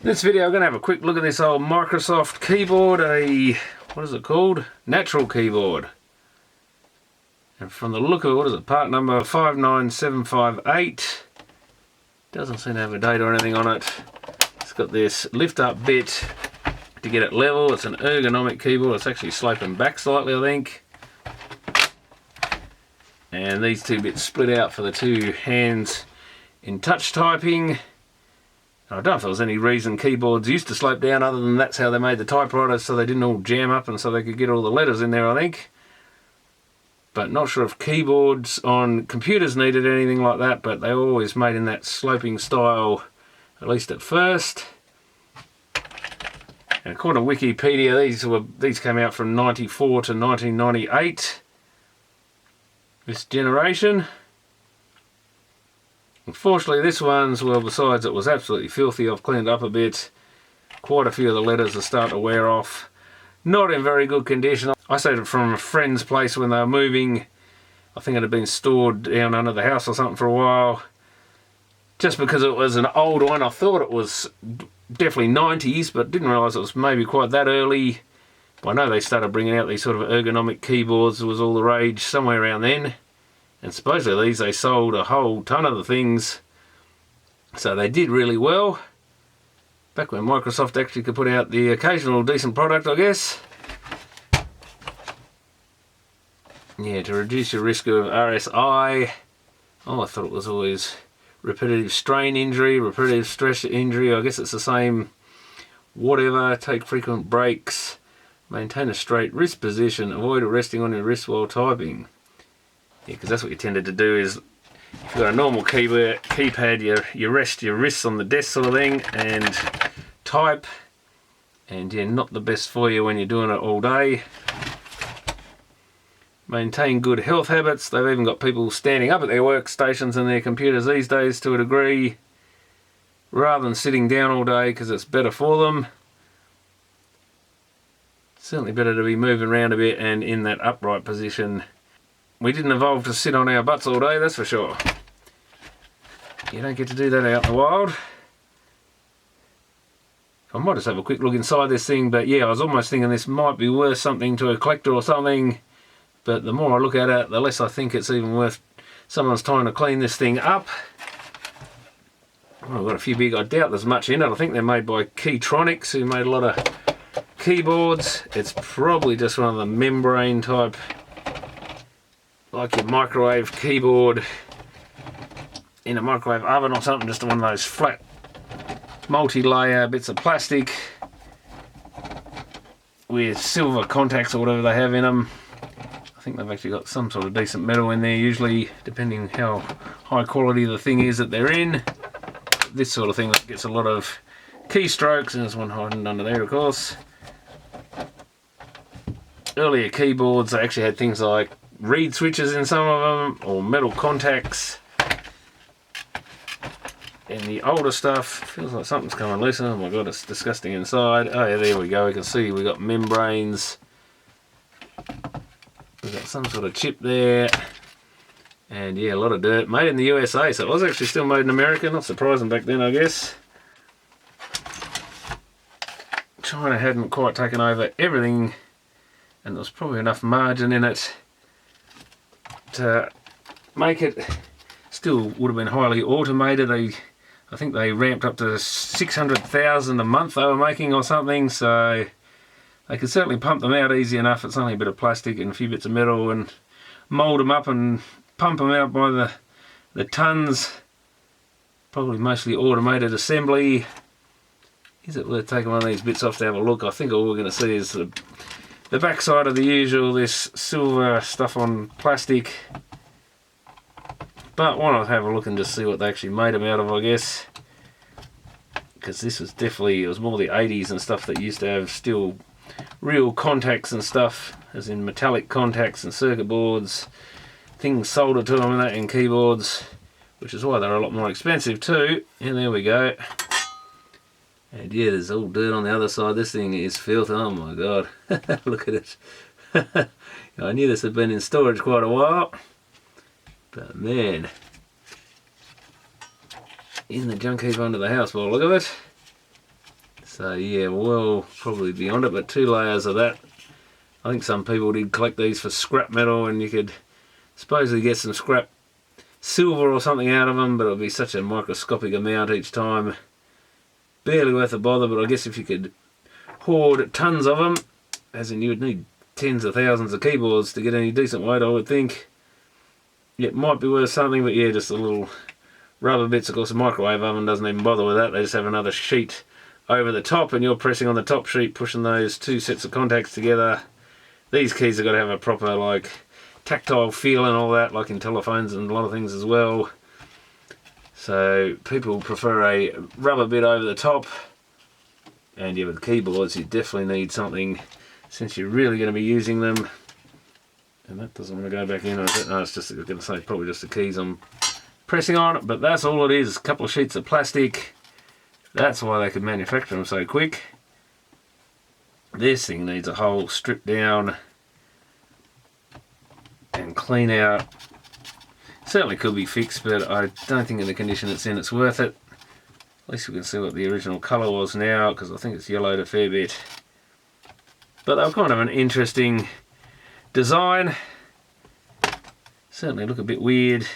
In this video I'm going to have a quick look at this old Microsoft keyboard, what is it called? Natural keyboard. And from the look of it, what is it, part number 59758. Doesn't seem to have a date or anything on it. It's got this lift up bit to get it level. It's an ergonomic keyboard. It's actually sloping back slightly, I think. And these two bits split out for the two hands in touch typing. I don't know if there was any reason keyboards used to slope down other than that's how they made the typewriters, so they didn't all jam up and so they could get all the letters in there, I think. But not sure if keyboards on computers needed anything like that, but they were always made in that sloping style, at least at first. And according to Wikipedia, these came out from 94 to 1998. This generation. Unfortunately, this one's, well, besides it was absolutely filthy, I've cleaned up a bit. Quite a few of the letters are starting to wear off. Not in very good condition. I saved it from a friend's place when they were moving. I think it had been stored down under the house or something for a while. Just because it was an old one, I thought it was definitely 90s, but didn't realise it was maybe quite that early. I know they started bringing out these sort of ergonomic keyboards. It was all the rage somewhere around then. And supposedly they sold a whole ton of the things. So they did really well. Back when Microsoft actually could put out the occasional decent product, I guess. Yeah, to reduce your risk of RSI. Oh, I thought it was always repetitive strain injury, repetitive stress injury. I guess it's the same. Whatever, take frequent breaks. Maintain a straight wrist position. Avoid resting on your wrist while typing. Yeah, because that's what you tended to do is, if you've got a normal keypad, you rest your wrists on the desk sort of thing and type. And yeah, not the best for you when you're doing it all day. Maintain good health habits. They've even got people standing up at their workstations and their computers these days to a degree, rather than sitting down all day because it's better for them. Certainly better to be moving around a bit and in that upright position. We didn't evolve to sit on our butts all day, that's for sure. You don't get to do that out in the wild. I might just have a quick look inside this thing, but yeah, I was almost thinking this might be worth something to a collector or something. But the more I look at it, the less I think it's even worth someone's time to clean this thing up. Well, I've got a few big, I doubt there's much in it. I think they're made by Keytronics, who made a lot of keyboards. It's probably just one of the membrane type, like your microwave keyboard in a microwave oven or something, just one of those flat multi-layer bits of plastic with silver contacts or whatever they have in them. I think they've actually got some sort of decent metal in there, usually, depending how high quality the thing is that they're in. This sort of thing gets a lot of keystrokes, and there's one hiding under there, of course. Earlier keyboards, they actually had things like reed switches in some of them, or metal contacts. And the older stuff, feels like something's coming loose. Oh my god, it's disgusting inside. Oh yeah, there we go, we can see we've got membranes. We've got some sort of chip there. And yeah, a lot of dirt. Made in the USA, so it was actually still made in America. Not surprising back then, I guess. China hadn't quite taken over everything, and there was probably enough margin in it to make it. Still would have been highly automated. I think they ramped up to 600,000 a month they were making or something, so they could certainly pump them out easy enough. It's only a bit of plastic and a few bits of metal, and mould them up and pump them out by the tons. Probably mostly automated assembly. Is it worth taking one of these bits off to have a look? I think all we're going to see is the backside of the usual, this silver stuff on plastic. But why not have a look and just see what they actually made them out of, I guess. Because this was definitely, it was more the 80s and stuff that used to have still real contacts and stuff, as in metallic contacts and circuit boards, things soldered to them and that in keyboards, which is why they're a lot more expensive too. And there we go. And yeah, there's all dirt on the other side. This thing is filth. Oh my god. Look at it. I knew this had been in storage quite a while. But man, in the junk heap under the house by the look of it. So yeah, well, probably beyond it, but 2 layers of that. I think some people did collect these for scrap metal, and you could supposedly get some scrap silver or something out of them, but it'll be such a microscopic amount each time. Barely worth the bother, but I guess if you could hoard tons of them, as in you would need tens of thousands of keyboards to get any decent weight, I would think. It might be worth something, but yeah, just a little rubber bits. Of course, a microwave oven doesn't even bother with that. They just have another sheet over the top, and you're pressing on the top sheet, pushing those 2 sets of contacts together. These keys have got to have a proper, like, tactile feel and all that, like in telephones and a lot of things as well. So people prefer a rubber bit over the top, and yeah, with keyboards you definitely need something, since you're really going to be using them. And that doesn't want to go back in, is it? No, it's just, I'm going to say, probably just the keys I'm pressing on, but that's all it is. A couple of sheets of plastic. That's why they could manufacture them so quick. This thing needs a whole strip down and clean out. Certainly could be fixed, but I don't think in the condition it's in it's worth it. At least we can see what the original colour was now, because I think it's yellowed a fair bit. But they were kind of an interesting design. Certainly look a bit weird.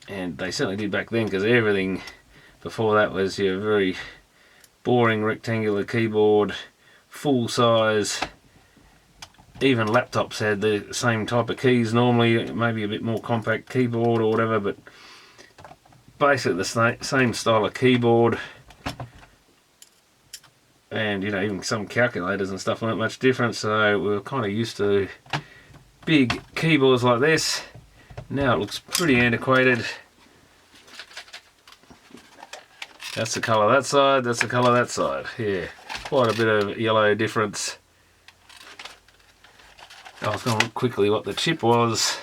And they certainly did back then, because everything before that was your very boring rectangular keyboard, full size. Even laptops had the same type of keys normally, maybe a bit more compact keyboard or whatever, but basically the same style of keyboard. And you know, even some calculators and stuff weren't much different, so we were kind of used to big keyboards like this. Now it looks pretty antiquated. That's the colour that side, that's the colour that side. Yeah, quite a bit of yellow difference. I was going to look quickly what the chip was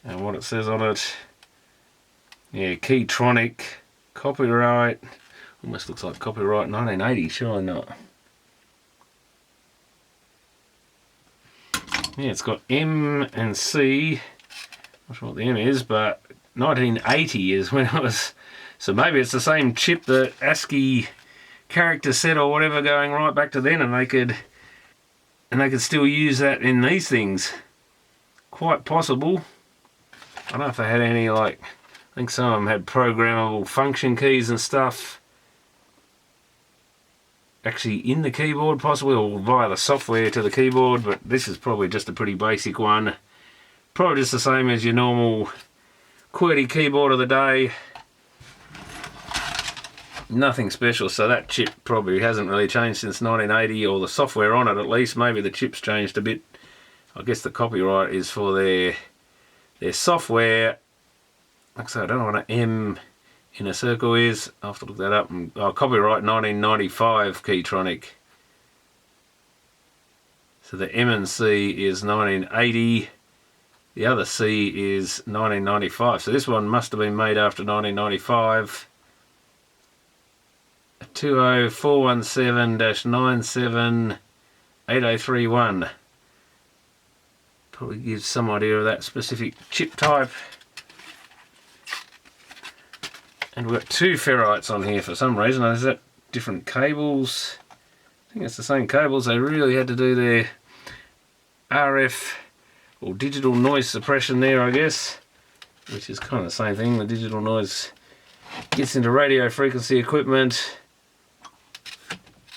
and what it says on it. Yeah, Keytronic, copyright. Almost looks like copyright 1980, surely not. Yeah, it's got M and C. Not sure what the M is, but 1980 is when it was. So maybe it's the same chip, the ASCII character set or whatever, going right back to then, and they could still use that in these things. Quite possible. I don't know if they had any, like, I think some of them had programmable function keys and stuff actually in the keyboard, possibly, or via the software to the keyboard, but this is probably just a pretty basic one. Probably just the same as your normal QWERTY keyboard of the day. Nothing special, so that chip probably hasn't really changed since 1980, or the software on it at least. Maybe the chip's changed a bit. I guess the copyright is for their software. Like I say, I don't know what an M in a circle is. I'll have to look that up. Copyright 1995 Keytronic. So the M and C is 1980. The other C is 1995. So this one must have been made after 1995. 20417-978031. Probably gives some idea of that specific chip type. And we've got 2 ferrites on here for some reason. Is that different cables? I think it's the same cables. They really had to do their RF or digital noise suppression there, I guess, which is kind of the same thing. The digital noise gets into radio frequency equipment.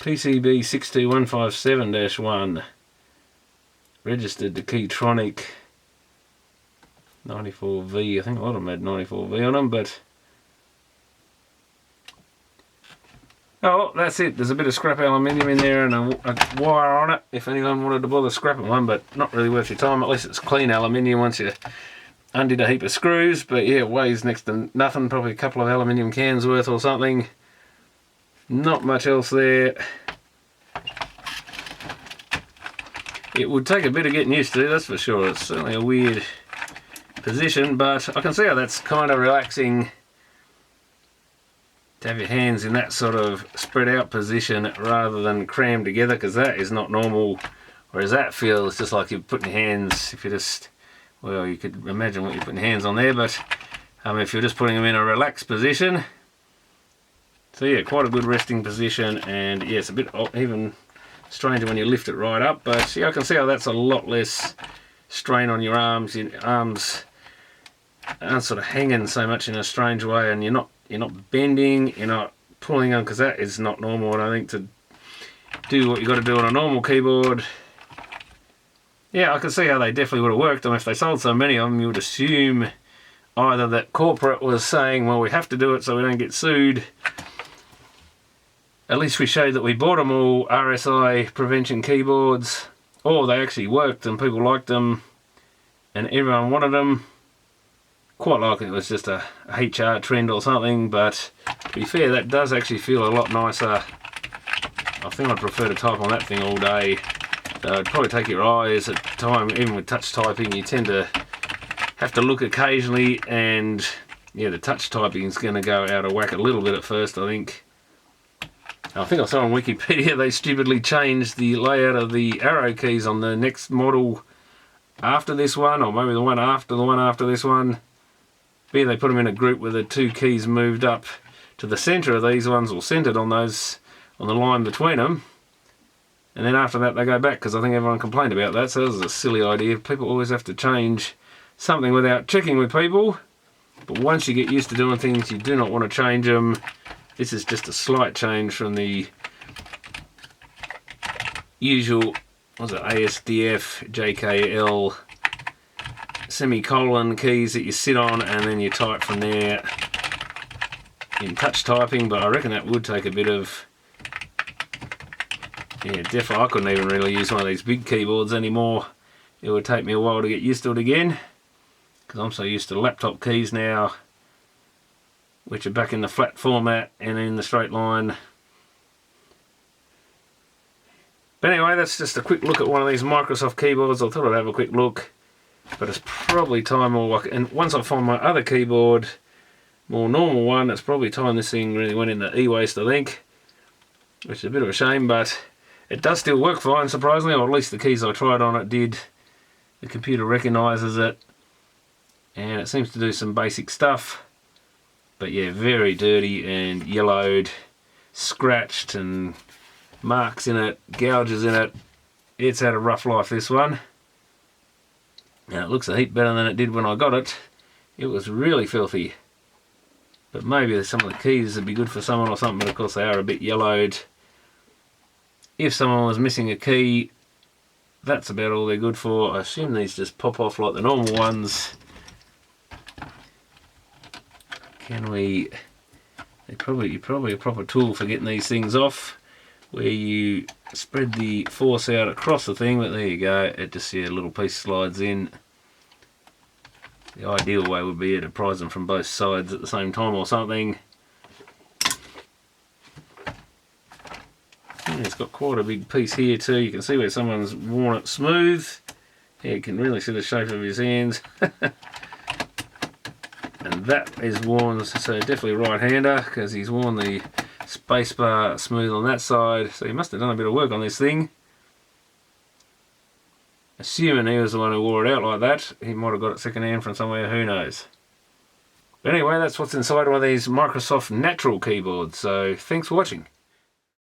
PCB 62157-1, registered to Keytronic 94V. I think a lot of them had 94V on them, but oh, that's it. There's a bit of scrap aluminium in there and a wire on it if anyone wanted to bother scrapping one, but not really worth your time. At least it's clean aluminium once you undid a heap of screws. But yeah, it weighs next to nothing, probably a couple of aluminium cans worth or something. Not much else there. It would take a bit of getting used to, that's for sure. It's certainly a weird position, but I can see how that's kind of relaxing to have your hands in that sort of spread out position rather than crammed together, because that is not normal. Whereas that feels just like you're putting your hands, if you just, well, you could imagine what you're putting your hands on there, but if you're just putting them in a relaxed position, So yeah, quite a good resting position, and yeah, it's a bit even stranger when you lift it right up, but yeah, I can see how that's a lot less strain on your arms. Your arms aren't sort of hanging so much in a strange way, and you're not bending, you're not pulling on, because that is not normal, and I think to do what you got to do on a normal keyboard. Yeah, I can see how they definitely would have worked, and if they sold so many of them, you would assume either that corporate was saying, well, we have to do it so we don't get sued. At least we showed that we bought them all RSI prevention keyboards, or they actually worked and people liked them and everyone wanted them. Quite likely it was just a HR trend or something, but to be fair, that does actually feel a lot nicer. I think I'd prefer to type on that thing all day. It'd probably take your eyes at time. Even with touch typing, you tend to have to look occasionally, and yeah, the touch typing is going to go out of whack a little bit at first, I think. I saw on Wikipedia they stupidly changed the layout of the arrow keys on the next model after this one, or maybe the one after this one. But yeah, they put them in a group where the two keys moved up to the centre of these ones, or centred on those, on the line between them. And then after that they go back, because I think everyone complained about that, so this is a silly idea. People always have to change something without checking with people. But once you get used to doing things, you do not want to change them. This is just a slight change from the usual, what was it, ASDF, JKL, semicolon keys that you sit on and then you type from there in touch typing, but I reckon that would take a bit of, yeah, definitely. I couldn't even really use one of these big keyboards anymore. It would take me a while to get used to it again, because I'm so used to laptop keys now, which are back in the flat format and in the straight line. But anyway, that's just a quick look at one of these Microsoft keyboards. I thought I'd have a quick look, but it's probably time, and once I find my other keyboard, more normal one, it's probably time this thing really went in the e-waste, I think, which is a bit of a shame, but it does still work fine, surprisingly, or at least the keys I tried on it did. The computer recognises it, and it seems to do some basic stuff. But yeah, very dirty and yellowed, scratched, and marks in it, gouges in it. It's had a rough life, this one. Now it looks a heap better than it did when I got it. It was really filthy. But maybe some of the keys would be good for someone or something, but of course they are a bit yellowed. If someone was missing a key, that's about all they're good for. I assume these just pop off like the normal ones. Can we? Probably a proper tool for getting these things off, where you spread the force out across the thing. But there you go. It just, yeah, a little piece slides in. The ideal way would be to prise them from both sides at the same time or something. Yeah, it's got quite a big piece here too. You can see where someone's worn it smooth. Yeah, you can really see the shape of his hands. And that is worn, so definitely a right-hander, because he's worn the spacebar smooth on that side. So he must have done a bit of work on this thing. Assuming he was the one who wore it out like that, he might have got it second-hand from somewhere, who knows. But anyway, that's what's inside one of these Microsoft Natural keyboards, so thanks for watching.